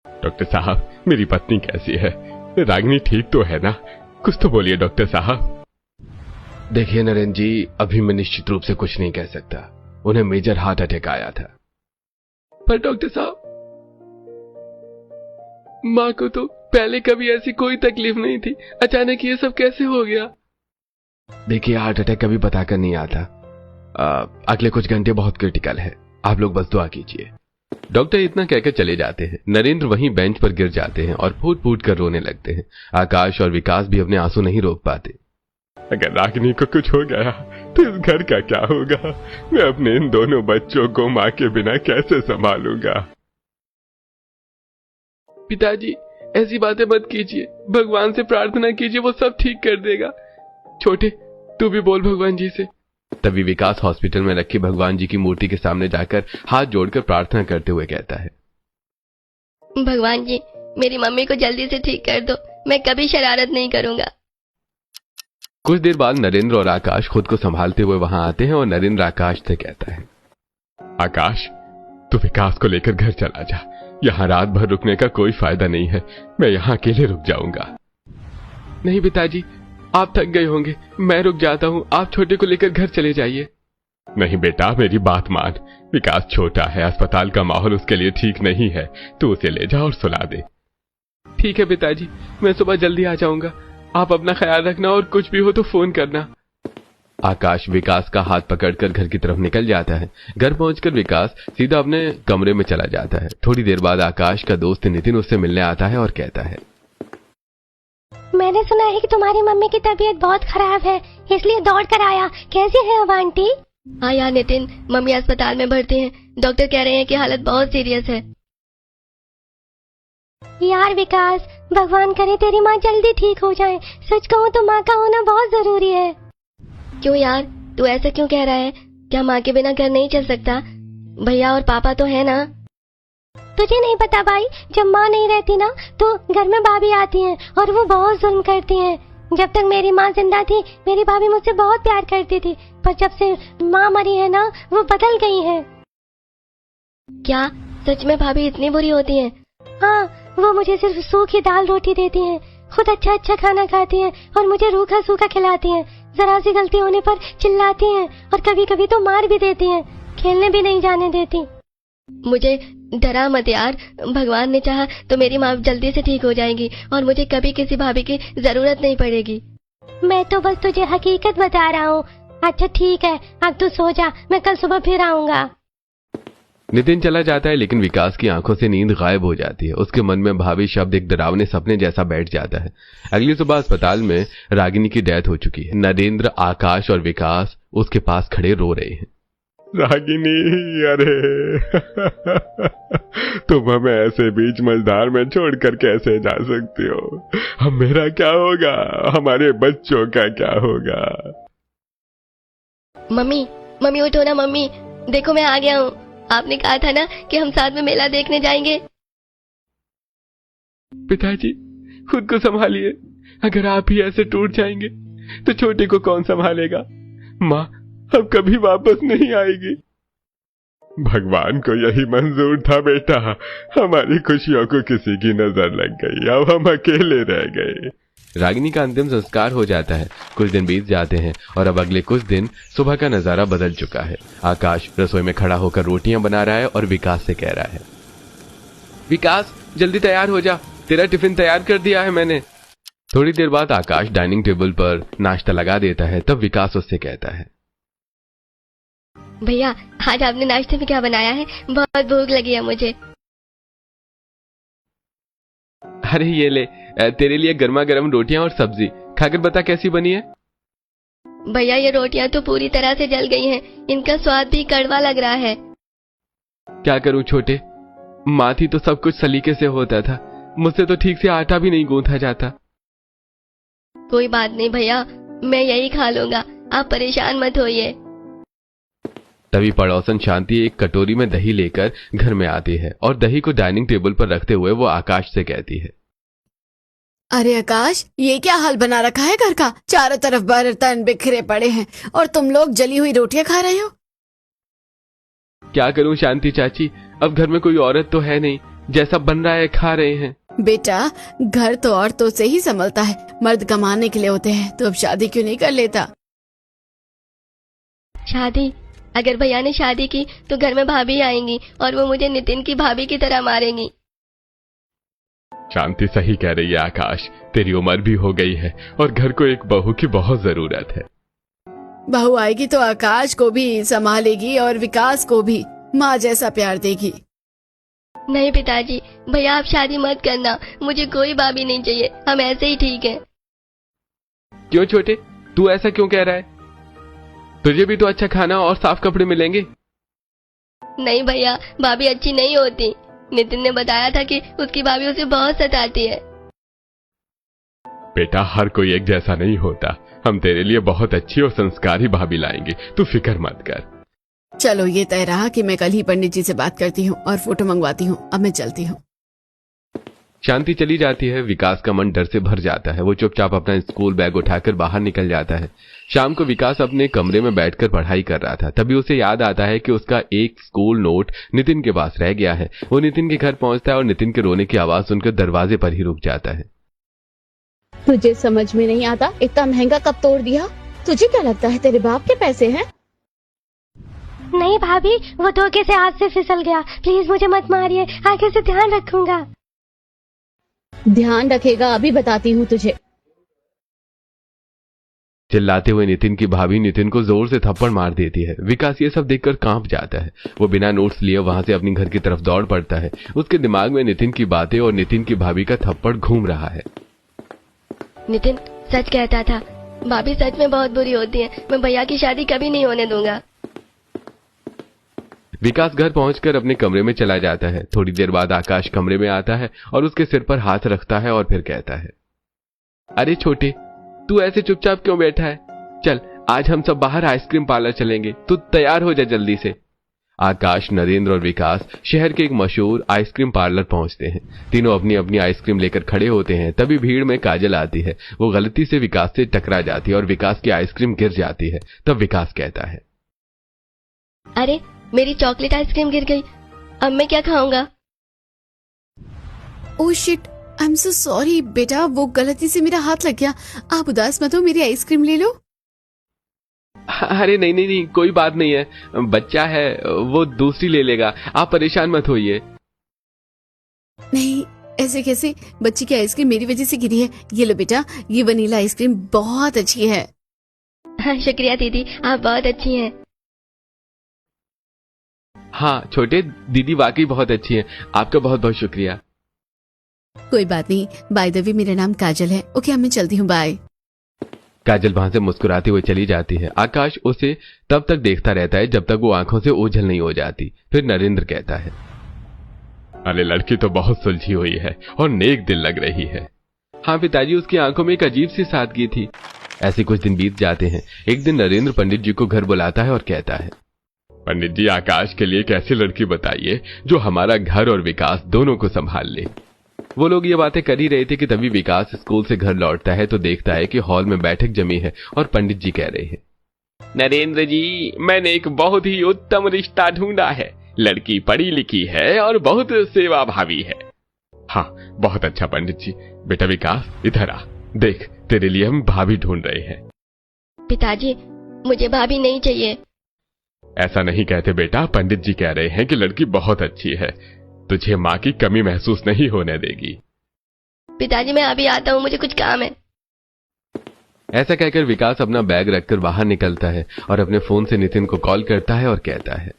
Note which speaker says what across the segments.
Speaker 1: Doctor साहब, मेरी पत्नी कैसी है? रागिनी ठीक तो है ना? कुछ तो बोलिए डॉक्टर साहब।
Speaker 2: देखिए नरेंद्र जी, अभी मैं निश्चित रूप से कुछ नहीं कह सकता। उन्हें मेजर हार्ट अटैक आया था।
Speaker 3: पर डॉक्टर साहब, माँ को तो पहले कभी ऐसी कोई तकलीफ नहीं थी, अचानक ये सब कैसे हो गया?
Speaker 2: देखिए, हार्ट अटैक कभी बताकर नहीं आता। अगले कुछ घंटे बहुत क्रिटिकल है। आप लोग बस दुआ कीजिए।
Speaker 1: डॉक्टर इतना कहकर चले जाते हैं। नरेंद्र वहीं बेंच पर गिर जाते हैं और फूट फूट कर रोने लगते हैं। आकाश और विकास भी अपने आंसू नहीं रोक पाते। अगर रागिनी को कुछ हो गया तो इस घर का क्या होगा? मैं अपने इन दोनों बच्चों को माँ के बिना कैसे संभालूंगा?
Speaker 3: पिताजी, ऐसी बातें मत कीजिए, भगवान से प्रार्थना कीजिए, वो सब ठीक कर देगा। छोटे, तू भी बोल भगवान जी से।
Speaker 1: तभी विकास हॉस्पिटल में रखी भगवान जी की मूर्ति के सामने जाकर हाथ जोड़कर प्रार्थना करते हुए कहता है,
Speaker 4: भगवान जी, मेरी मम्मी को जल्दी से ठीक कर दो, मैं कभी शरारत नहीं करूंगा।
Speaker 1: कुछ देर बाद नरेंद्र और आकाश खुद को संभालते हुए वहां आते हैं और नरेंद्र आकाश से कहता है, आकाश, तू विकास को लेकर घर चला जा। यहाँ रात भर रुकने का कोई फायदा नहीं है। मैं यहाँ अकेले रुक जाऊंगा।
Speaker 3: नहीं पिताजी, आप थक गए होंगे, मैं रुक जाता हूँ, आप छोटे को लेकर घर चले जाइए।
Speaker 1: नहीं बेटा, मेरी बात मान। विकास छोटा है, अस्पताल का माहौल उसके लिए ठीक नहीं है। तू उसे ले जा और सुला दे।
Speaker 3: ठीक है पिताजी, मैं सुबह जल्दी आ जाऊंगा। आप अपना ख्याल रखना और कुछ भी हो तो फोन करना।
Speaker 1: आकाश विकास का हाथ पकड़कर घर की तरफ निकल जाता है। घर पहुंचकर विकास सीधा अपने कमरे में चला जाता है। थोड़ी देर बाद आकाश का दोस्त नितिन उससे मिलने आता है और कहता है,
Speaker 5: मैंने सुना है कि तुम्हारी मम्मी की तबीयत बहुत खराब है, इसलिए दौड़ कर आया। कैसी है अब आंटी?
Speaker 4: हाँ यार नितिन, मम्मी अस्पताल में भर्ती हैं। डॉक्टर कह रहे हैं कि हालत बहुत सीरियस है।
Speaker 5: यार विकास, भगवान करे तेरी माँ जल्दी ठीक हो जाए। सच कहूँ तो माँ का होना बहुत जरूरी है।
Speaker 4: क्यों यार, तू ऐसा क्यों कह रहा है? क्या माँ के बिना घर नहीं चल सकता? भैया और पापा तो है ना?
Speaker 5: तुझे नहीं पता भाई, जब माँ नहीं रहती ना तो घर में भाभी आती हैं और वो बहुत जुल्म करती हैं। जब तक मेरी माँ जिंदा थी मेरी भाभी मुझसे बहुत प्यार करती थी, पर जब से माँ मरी है ना वो बदल गई है।
Speaker 4: क्या सच में भाभी इतनी बुरी होती हैं?
Speaker 5: हाँ, वो मुझे सिर्फ सूखी दाल रोटी देती हैं, खुद अच्छा अच्छा खाना खाती हैं और मुझे रूखा सूखा खिलाती हैं। जरा सी गलती होने पर चिल्लाती हैं और कभी कभी तो मार भी देती हैं। खेलने भी नहीं जाने देती।
Speaker 4: मुझे डरा मत यार, भगवान ने चाहा तो मेरी माँ जल्दी से ठीक हो जाएगी और मुझे कभी किसी भाभी की जरूरत नहीं पड़ेगी।
Speaker 5: मैं तो बस तुझे हकीकत बता रहा हूँ। अच्छा ठीक है, अब तू सो जा, मैं कल सुबह फिर आऊंगा।
Speaker 1: नितिन चला जाता है, लेकिन विकास की आंखों से नींद गायब हो जाती है। उसके मन में भावी शब्द एक डरावने सपने जैसा बैठ जाता है। अगली सुबह अस्पताल में रागिनी की डेथ हो चुकी है। नरेंद्र, आकाश और विकास उसके पास खड़े रो रहे हैं। रागिनी, अरे तुम हमें ऐसे बीच मझधार में छोड़कर कैसे जा सकती हो? अब मेरा क्या होगा? हमारे बच्चों का क्या होगा?
Speaker 4: मम्मी, मम्मी उठो ना मम्मी, देखो मैं आ गया हूँ। आपने कहा था ना कि हम साथ में मेला देखने जाएंगे।
Speaker 3: पिताजी, खुद को संभालिए। अगर आप ही ऐसे टूट जाएंगे तो छोटे को कौन संभालेगा? माँ अब कभी वापस नहीं आएगी।
Speaker 1: भगवान को यही मंजूर था बेटा। हमारी खुशियों को किसी की नजर लग गई, अब हम अकेले रह गए। रागिनी का अंतिम संस्कार हो जाता है। कुछ दिन बीत जाते हैं और अब अगले कुछ दिन सुबह का नजारा बदल चुका है। आकाश रसोई में खड़ा होकर रोटियां बना रहा है और विकास से कह रहा है,
Speaker 3: विकास जल्दी तैयार हो जा, तेरा टिफिन तैयार कर दिया है मैंने।
Speaker 1: थोड़ी देर बाद आकाश डाइनिंग टेबल पर नाश्ता लगा देता है। तब विकास उससे कहता है,
Speaker 4: भैया आज आपने नाश्ते में क्या बनाया है? बहुत भूख लगी है मुझे।
Speaker 3: अरे ये ले, तेरे लिए गर्मा गर्म रोटियां और सब्जी, खाकर बता कैसी बनी है।
Speaker 4: भैया ये रोटियां तो पूरी तरह से जल गई हैं, इनका स्वाद भी कड़वा लग रहा है।
Speaker 3: क्या करूं छोटे, माँ थी तो सब कुछ सलीके से होता था, मुझसे तो ठीक से आटा भी नहीं गूंथा जाता।
Speaker 4: कोई बात नहीं भैया, मैं यही खा लूंगा, आप परेशान मत होइए।
Speaker 1: तभी पड़ोसन शांति एक कटोरी में दही लेकर घर में आती है और दही को डाइनिंग टेबल पर रखते हुए वो आकाश से कहती है,
Speaker 6: अरे आकाश, ये क्या हाल बना रखा है घर का? चारों तरफ बर्तन बिखरे पड़े हैं और तुम लोग जली हुई रोटियां खा रहे हो।
Speaker 3: क्या करूं शांति चाची, अब घर में कोई औरत तो है नहीं,
Speaker 1: जैसा बन रहा है खा रहे हैं।
Speaker 6: बेटा, घर तो औरतों से ही संभलता है, मर्द कमाने के लिए होते हैं। तो अब शादी क्यों नहीं कर लेता?
Speaker 4: शादी? अगर भैया ने शादी की तो घर में भाभी आएंगी और वो मुझे नितिन की भाभी की तरह मारेंगी।
Speaker 1: शांति सही कह रही है आकाश, तेरी उम्र भी हो गई है और घर को एक बहू की बहुत जरूरत है।
Speaker 6: बहू आएगी तो आकाश को भी संभालेगी और विकास को भी माँ जैसा प्यार देगी।
Speaker 4: नहीं पिताजी, भैया आप शादी मत करना, मुझे कोई भाभी नहीं चाहिए, हम ऐसे ही ठीक हैं।
Speaker 1: क्यों छोटे, तू ऐसा क्यों कह रहा है? तुझे भी तो अच्छा खाना और साफ कपड़े मिलेंगे।
Speaker 4: नहीं भैया, भाभी अच्छी नहीं होती। नितिन ने बताया था कि उसकी भाभी उसे बहुत सताती है।
Speaker 1: बेटा, हर कोई एक जैसा नहीं होता। हम तेरे लिए बहुत अच्छी और संस्कारी भाभी लाएंगे, तू फिक्र मत कर।
Speaker 6: चलो, ये तय रहा कि मैं कल ही पंडित जी से बात करती हूँ और फोटो मंगवाती हूँ। अब मैं चलती हूँ।
Speaker 1: शांति चली जाती है। विकास का मन डर से भर जाता है। वो चुपचाप अपना स्कूल बैग उठाकर बाहर निकल जाता है। शाम को विकास अपने कमरे में बैठकर पढ़ाई कर रहा था। तभी उसे याद आता है कि उसका एक स्कूल नोट नितिन के पास रह गया है। वो नितिन के घर पहुंचता है और नितिन के रोने की आवाज सुनकर दरवाजे पर ही रुक जाता है।
Speaker 7: तुझे समझ में नहीं आता इतना महंगा कब तोड़ दिया? तुझे क्या लगता है तेरे बाप के पैसे हैं?
Speaker 5: नहीं भाभी, वो धोखे से हाथ से फिसल गया। प्लीज मुझे मत मारिए, आगे से ध्यान रखूंगा।
Speaker 7: ध्यान रखेगा, अभी बताती हूँ तुझे।
Speaker 1: चिल्लाते हुए नितिन की भाभी नितिन को जोर से थप्पड़ मार देती है। विकास ये सब देखकर कांप जाता है। वो बिना नोट्स लिए वहां से अपनी घर की तरफ दौड़ पड़ता है। उसके दिमाग में नितिन की बातें और नितिन की भाभी का थप्पड़ घूम रहा है।
Speaker 4: नितिन सच कहता था, भाभी सच में बहुत बुरी होती है। मैं भैया की शादी कभी नहीं होने दूंगा।
Speaker 1: विकास घर पहुंचकर अपने कमरे में चला जाता है। थोड़ी देर बाद आकाश कमरे में आता है और उसके सिर पर हाथ रखता है और फिर कहता है, अरे छोटे, तू ऐसे चुपचाप क्यों बैठा है? चल, आज हम सब बाहर आइसक्रीम पार्लर चलेंगे। तू तैयार हो जा जल्दी से। आकाश, नरेंद्र और विकास शहर के एक मशहूर आइसक्रीम पार्लर पहुंचते हैं। तीनों अपनी अपनी आइसक्रीम लेकर खड़े होते हैं। तभी भीड़ में काजल आती है। वो गलती से विकास से टकरा जाती है और विकास की आइसक्रीम गिर जाती है। तब विकास कहता है,
Speaker 4: अरे मेरी चॉकलेट आइसक्रीम गिर गई, अब मैं क्या खाऊंगा?
Speaker 6: Oh shit, I am so sorry बेटा, वो गलती से मेरा हाथ लग गया। आप उदास मत हो, मेरी आइसक्रीम ले लो।
Speaker 1: अरे नहीं नहीं नहीं, कोई बात नहीं है, बच्चा है, वो दूसरी ले लेगा, आप परेशान मत होइए।
Speaker 6: नहीं, ऐसे कैसे? बच्ची की आइसक्रीम मेरी वजह से गिरी है। ये लो बेटा, ये वनीला आइसक्रीम बहुत अच्छी है।
Speaker 4: शुक्रिया दीदी, आप बहुत अच्छी हैं।
Speaker 1: हाँ छोटे, दीदी वाकई बहुत अच्छी है, आपका बहुत बहुत शुक्रिया।
Speaker 6: कोई बात नहीं, बाय द वे मेरा नाम काजल है। ओके, अब मैं चलती हूँ, बाय।
Speaker 1: काजल वहां से मुस्कुराते हुए चली जाती है। आकाश उसे तब तक देखता रहता है जब तक वो आंखों से ओझल नहीं हो जाती। फिर नरेंद्र कहता है, अरे लड़की तो बहुत सुलझी हुई है और नेक दिल लग रही है। हाँ पिताजी, उसकी आंखों में एक अजीब सी सादगी थी। ऐसे कुछ दिन बीत जाते हैं। एक दिन नरेंद्र पंडित जी को घर बुलाता है और कहता है, पंडित जी, आकाश के लिए एक ऐसी लड़की बताइए जो हमारा घर और विकास दोनों को संभाल ले। वो लोग ये बातें कर ही रहे थे कि तभी विकास स्कूल से घर लौटता है तो देखता है कि हॉल में बैठक जमी है और पंडित जी कह रहे हैं, नरेंद्र जी, मैंने एक बहुत ही उत्तम रिश्ता ढूंढा है। लड़की पढ़ी लिखी है और बहुत सेवा भावी है। हाँ, बहुत अच्छा पंडित जी। बेटा विकास, इधर आ, देख तेरे लिए हम भाभी ढूंढ रहे हैं।
Speaker 4: पिताजी, मुझे भाभी नहीं चाहिए।
Speaker 1: ऐसा नहीं कहते बेटा, पंडित जी कह रहे हैं कि लड़की बहुत अच्छी है, तुझे माँ की कमी महसूस नहीं होने देगी।
Speaker 4: पिताजी मैं अभी आता हूँ, मुझे कुछ काम है।
Speaker 1: ऐसा कहकर विकास अपना बैग रखकर बाहर निकलता है और अपने फोन से नितिन को कॉल करता है और कहता है,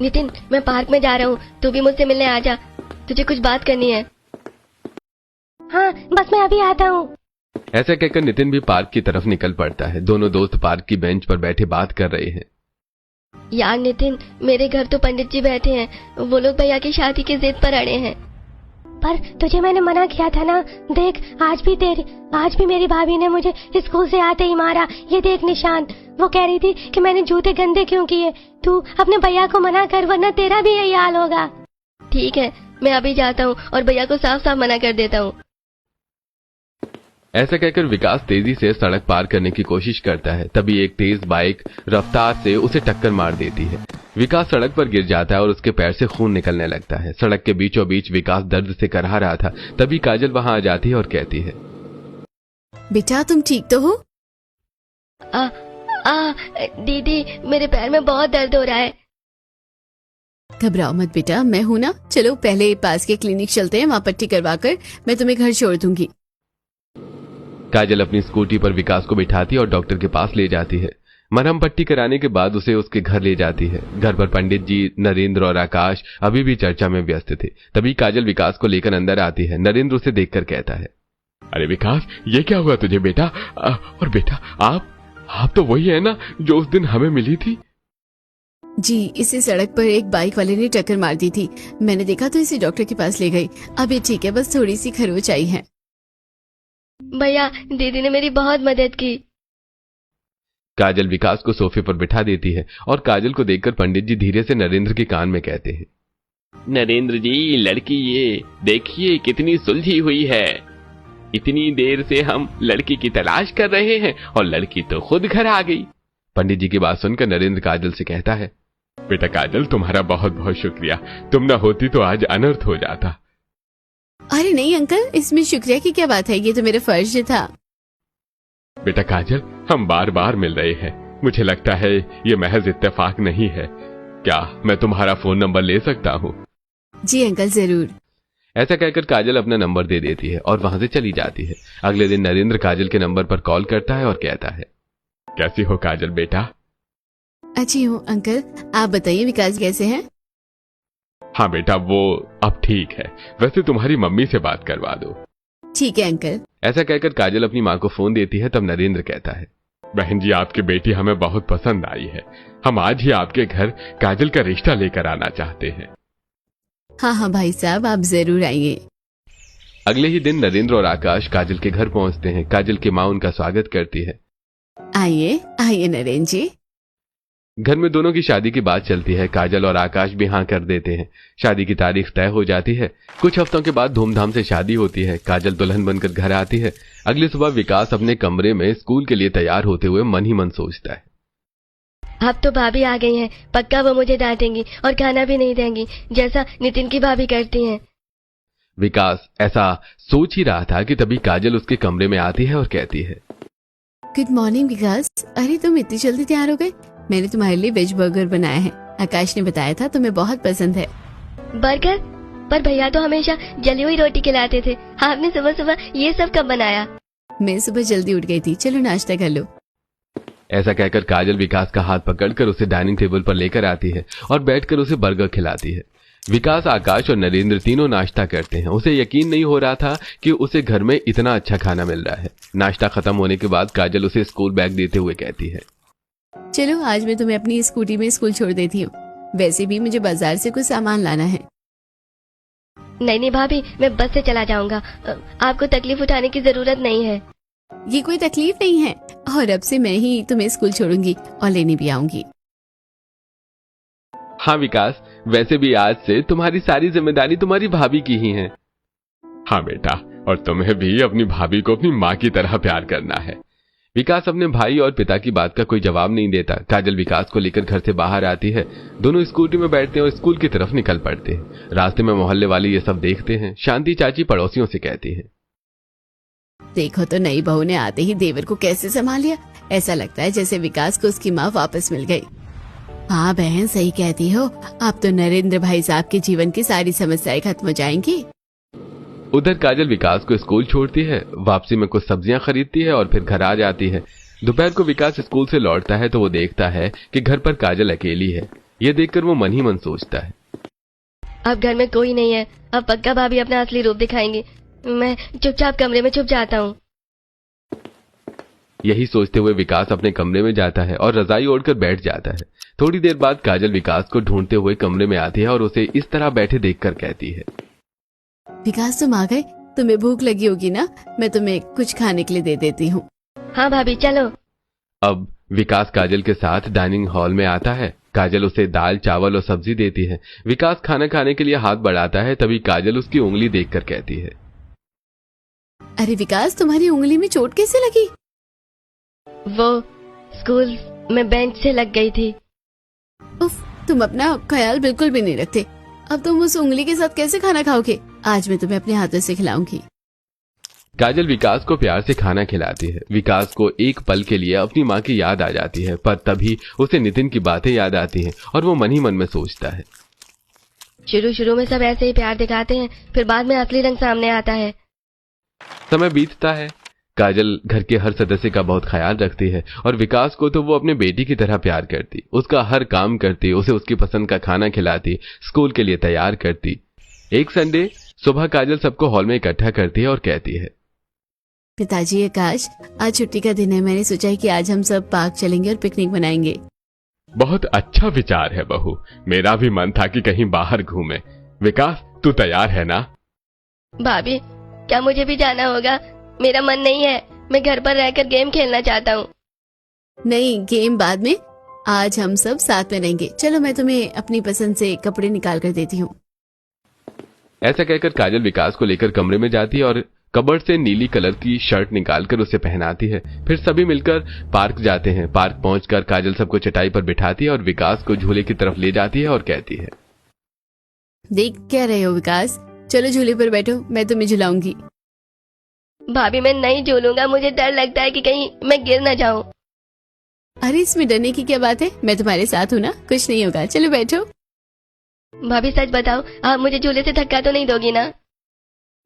Speaker 4: नितिन, मैं पार्क में जा रहा हूँ, तू भी मुझसे मिलने आ जा, तुझे कुछ बात करनी है।
Speaker 5: हाँ, बस मैं अभी आता हूँ।
Speaker 1: ऐसा कहकर नितिन भी पार्क की तरफ निकल पड़ता है। दोनों दोस्त पार्क की बेंच पर बैठे बात कर रहे हैं।
Speaker 4: यार नितिन, मेरे घर तो पंडित जी बैठे हैं, वो लोग भैया की शादी की जिद पर अड़े हैं।
Speaker 5: पर तुझे मैंने मना किया था ना। देख, आज भी मेरी भाभी ने मुझे स्कूल से आते ही मारा। ये देख निशान। वो कह रही थी कि मैंने जूते गंदे क्यों किए। तू अपने भैया को मना कर, वरना तेरा भी यही हाल होगा।
Speaker 4: ठीक है, मैं अभी जाता हूँ और भैया को साफ साफ मना कर देता हूँ।
Speaker 1: ऐसा कहकर विकास तेजी से सड़क पार करने की कोशिश करता है। तभी एक तेज बाइक रफ्तार से उसे टक्कर मार देती है। विकास सड़क पर गिर जाता है और उसके पैर से खून निकलने लगता है। सड़क के बीचों बीच विकास दर्द से करहा रहा था। तभी काजल वहां आ जाती है और कहती है,
Speaker 6: बेटा तुम ठीक तो हो?
Speaker 4: दीदी, मेरे पैर में बहुत दर्द हो रहा है।
Speaker 6: घबराओ मत बेटा, मैं हूं ना। चलो पहले पास के क्लिनिक चलते हैं, वहां पट्टी करवाकर मैं तुम्हें घर छोड़ दूंगी।
Speaker 1: काजल अपनी स्कूटी पर विकास को बिठाती और डॉक्टर के पास ले जाती है। मरहम पट्टी कराने के बाद उसे उसके घर ले जाती है। घर पर पंडित जी, नरेंद्र और आकाश अभी भी चर्चा में व्यस्त थे। तभी काजल विकास को लेकर अंदर आती है। नरेंद्र उसे देखकर कहता है,
Speaker 3: अरे विकास, ये क्या हुआ तुझे बेटा? और बेटा आप तो वही है ना जो उस दिन हमें मिली थी?
Speaker 6: जी, इसे सड़क पर एक बाइक वाले ने टक्कर मार दी थी। मैंने देखा तो इसे डॉक्टर के पास ले गई। अब ये ठीक है, बस थोड़ी सी खरोच आई है।
Speaker 4: भैया, दीदी ने मेरी बहुत मदद की।
Speaker 1: काजल विकास को सोफे पर बिठा देती है और काजल को देखकर पंडित जी धीरे से नरेंद्र के कान में कहते हैं,
Speaker 3: नरेंद्र जी, लड़की ये देखिए कितनी सुलझी हुई है। इतनी देर से हम लड़की की तलाश कर रहे हैं और लड़की तो खुद घर आ गई।
Speaker 1: पंडित जी की बात सुनकर नरेंद्र काजल से कहता है,
Speaker 3: बेटा काजल, तुम्हारा बहुत बहुत शुक्रिया। तुम ना होती तो आज अनर्थ हो जाता।
Speaker 6: अरे नहीं अंकल, इसमें शुक्रिया की क्या बात है, ये तो मेरा फर्ज था।
Speaker 3: बेटा काजल, हम बार बार मिल रहे हैं। मुझे लगता है ये महज इत्तेफाक नहीं है। क्या मैं तुम्हारा फोन नंबर ले सकता हूँ?
Speaker 6: जी अंकल, जरूर।
Speaker 1: ऐसा कहकर काजल अपना नंबर दे देती है और वहां से चली जाती है। अगले दिन नरेंद्र काजल के नंबर पर कॉल करता है और कहता है,
Speaker 3: कैसी हो काजल बेटा?
Speaker 6: अच्छी हूँ अंकल, आप बताइए विकास कैसे हैं?
Speaker 3: हाँ बेटा, वो अब ठीक है। वैसे तुम्हारी मम्मी से बात करवा दो।
Speaker 6: ठीक है अंकल।
Speaker 1: ऐसा कहकर काजल अपनी माँ को फोन देती है। तब नरेंद्र कहता है,
Speaker 3: बहन जी, आपकी बेटी हमें बहुत पसंद आई है। हम आज ही आपके घर काजल का रिश्ता लेकर आना चाहते हैं।
Speaker 6: हाँ हाँ भाई साहब, आप जरूर आइए।
Speaker 1: अगले ही दिन नरेंद्र और आकाश काजल के घर पहुंचते हैं। काजल की माँ उनका स्वागत करती है।
Speaker 6: आइए आइए नरेंद्र जी।
Speaker 1: घर में दोनों की शादी की बात चलती है। काजल और आकाश भी हाँ कर देते हैं। शादी की तारीख तय हो जाती है। कुछ हफ्तों के बाद धूमधाम से शादी होती है। काजल दुल्हन बनकर घर आती है। अगली सुबह विकास अपने कमरे में स्कूल के लिए तैयार होते हुए मन ही मन सोचता है,
Speaker 4: अब तो भाभी आ गई हैं, पक्का वो मुझे डांटेंगी और खाना भी नहीं देंगी, जैसा नितिन की भाभी करती हैं।
Speaker 1: विकास ऐसा सोच ही रहा था कि तभी काजल उसके कमरे में आती है और कहती है,
Speaker 6: गुड मॉर्निंग विकास। अरे तुम इतनी जल्दी तैयार हो गए? मैंने तुम्हारे लिए वेज बर्गर बनाया है। आकाश ने बताया था तुम्हें बहुत पसंद है।
Speaker 4: बर्गर? पर भैया तो हमेशा जली हुई रोटी खिलाते थे। आपने सुबह सुबह ये सब कब बनाया?
Speaker 6: मैं सुबह जल्दी उठ गई थी। चलो नाश्ता कर लो।
Speaker 1: ऐसा कहकर काजल विकास का हाथ पकड़कर उसे डाइनिंग टेबल पर लेकर आती है और बैठकर उसे बर्गर खिलाती है। विकास, आकाश और नरेंद्र तीनों नाश्ता करते हैं। उसे यकीन नहीं हो रहा था कि उसे घर में इतना अच्छा खाना मिल रहा है। नाश्ता खत्म होने के बाद काजल उसे स्कूल बैग देते हुए कहती है,
Speaker 6: चलो आज मैं तुम्हें अपनी स्कूटी में स्कूल छोड़ देती हूँ। वैसे भी मुझे बाजार से कुछ सामान लाना है।
Speaker 4: नहीं भाभी, मैं बस से चला जाऊंगा। आपको तकलीफ उठाने की जरूरत नहीं है।
Speaker 6: ये कोई तकलीफ नहीं है और अब से मैं ही तुम्हें स्कूल छोड़ूंगी और लेने भी आऊंगी।
Speaker 1: हाँ विकास, वैसे भी आज से तुम्हारी सारी जिम्मेदारी तुम्हारी भाभी की ही है।
Speaker 3: हाँ बेटा, और तुम्हें भी अपनी भाभी को अपनी माँ की तरह प्यार करना है।
Speaker 1: विकास अपने भाई और पिता की बात का कोई जवाब नहीं देता। काजल विकास को लेकर घर से बाहर आती है। दोनों स्कूटी में बैठते हैं और स्कूल की तरफ निकल पड़ते हैं। रास्ते में मोहल्ले वाले ये सब देखते हैं। शांति चाची पड़ोसियों से कहती है,
Speaker 6: देखो तो नई बहू ने आते ही देवर को कैसे संभाल लिया। ऐसा लगता है जैसे विकास को उसकी माँ वापस मिल गई। हाँ बहन, सही कहती हो। अब तो नरेंद्र भाई साहब के जीवन की सारी समस्याएं खत्म हो जाएंगी।
Speaker 1: उधर काजल विकास को स्कूल छोड़ती है। वापसी में कुछ सब्जियां खरीदती है और फिर घर आ जाती है। दोपहर को विकास स्कूल से लौटता है तो वो देखता है कि घर पर काजल अकेली है। ये देखकर वो मन ही मन सोचता है,
Speaker 4: अब घर में कोई नहीं है। अब पक्का भाभी अपना असली रूप दिखाएंगी। मैं चुपचाप कमरे में छुप जाता हूँ।
Speaker 1: यही सोचते हुए विकास अपने कमरे में जाता है और रजाई ओढ़कर बैठ जाता है। थोड़ी देर बाद काजल विकास को ढूंढते हुए कमरे में आती है और उसे इस तरह बैठे देखकर कहती है,
Speaker 6: विकास तुम आ गए? तुम्हें भूख लगी होगी ना, मैं तुम्हें कुछ खाने के लिए दे देती हूँ।
Speaker 4: हाँ भाभी, चलो।
Speaker 1: अब विकास काजल के साथ डाइनिंग हॉल में आता है। काजल उसे दाल, चावल और सब्जी देती है। विकास खाना खाने के लिए हाथ बढ़ाता है। तभी काजल उसकी उंगली देखकर कहती है,
Speaker 6: अरे विकास, तुम्हारी उंगली में चोट कैसे लगी?
Speaker 4: वो स्कूल में बेंच से लग गई थी।
Speaker 6: उफ, तुम अपना ख्याल बिल्कुल भी नहीं रखते। अब तुम उस उंगली के साथ कैसे खाना खाओगे? आज मैं तुम्हें अपने हाथों से खिलाऊंगी।
Speaker 1: काजल विकास को प्यार से खाना खिलाती है। विकास को एक पल के लिए अपनी माँ की याद आ जाती है, पर तभी उसे नितिन की बातें याद आती हैं और वो मन ही मन में सोचता है।
Speaker 4: शुरू में सब ऐसे ही प्यार दिखाते हैं, फिर बाद में असली रंग सामने आता है।
Speaker 1: समय बीतता है। काजल घर के हर सदस्य का बहुत ख्याल रखती है और विकास को तो वो अपने बेटी की तरह प्यार करती, उसका हर काम करती, उसे उसकी पसंद का खाना खिलाती, स्कूल के लिए तैयार करती। एक संडे सुबह काजल सबको हॉल में इकट्ठा करती है और कहती है,
Speaker 6: पिताजी आकाश, आज छुट्टी का दिन है। मैंने सोचा है कि आज हम सब पार्क चलेंगे और पिकनिक मनाएंगे।
Speaker 3: बहुत अच्छा विचार है बहू, मेरा भी मन था कि कहीं बाहर घूमे। विकास, तू तैयार है ना?
Speaker 4: भाभी, क्या मुझे भी जाना होगा? मेरा मन नहीं है, मैं घर पर रहकर गेम खेलना चाहता हूँ।
Speaker 6: नहीं, गेम बाद में, आज हम सब साथ में रहेंगे। चलो मैं तुम्हें अपनी पसंद से कपड़े निकाल कर देती हूँ।
Speaker 1: ऐसा कहकर काजल विकास को लेकर कमरे में जाती है और कबर्ड से नीली कलर की शर्ट निकालकर उसे पहनाती है। फिर सभी मिलकर पार्क जाते हैं। पार्क पहुंचकर काजल सबको चटाई पर बिठाती है और विकास को झूले की तरफ ले जाती है और कहती है,
Speaker 6: देख क्या रहे हो विकास, चलो झूले पर बैठो, मैं तुम्हें झुलाऊंगी।
Speaker 4: भाभी, मैं नहीं झूलूंगा, मुझे डर लगता है कि कहीं मैं गिर ना जाऊं।
Speaker 6: अरे इसमें डरने की क्या बात है, मैं तुम्हारे साथ हूँ ना, कुछ नहीं होगा, चलो बैठो।
Speaker 4: भाभी सच बताओ, आप मुझे झूले से धक्का तो नहीं दोगी ना?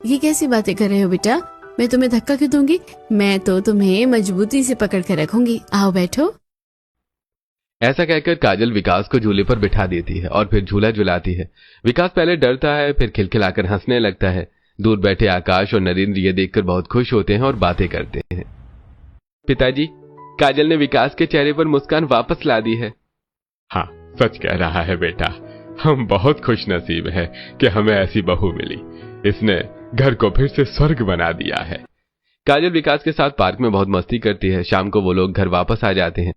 Speaker 6: ये कैसी बातें कर रहे हो बेटा, मैं तुम्हें धक्का क्यों दूंगी? मैं तो तुम्हें मजबूती से पकड़ कर रखूंगी। आओ बैठो।
Speaker 1: ऐसा कहकर काजल विकास को झूले पर बिठा देती है और फिर झूला झुलाती है। विकास पहले डरता है, फिर खिलखिलाकर हंसने लगता है। दूर बैठे आकाश और नरेंद्र ये देखकर बहुत खुश होते हैं और बातें करते हैं। पिताजी, काजल ने विकास के चेहरे पर मुस्कान वापस ला दी है।
Speaker 3: हाँ, सच कह रहा है बेटा, हम बहुत खुश नसीब हैं कि हमें ऐसी बहू मिली। इसने घर को फिर से स्वर्ग बना दिया है।
Speaker 1: काजल विकास के साथ पार्क में बहुत मस्ती करती है। शाम को वो लोग घर वापस आ जाते हैं।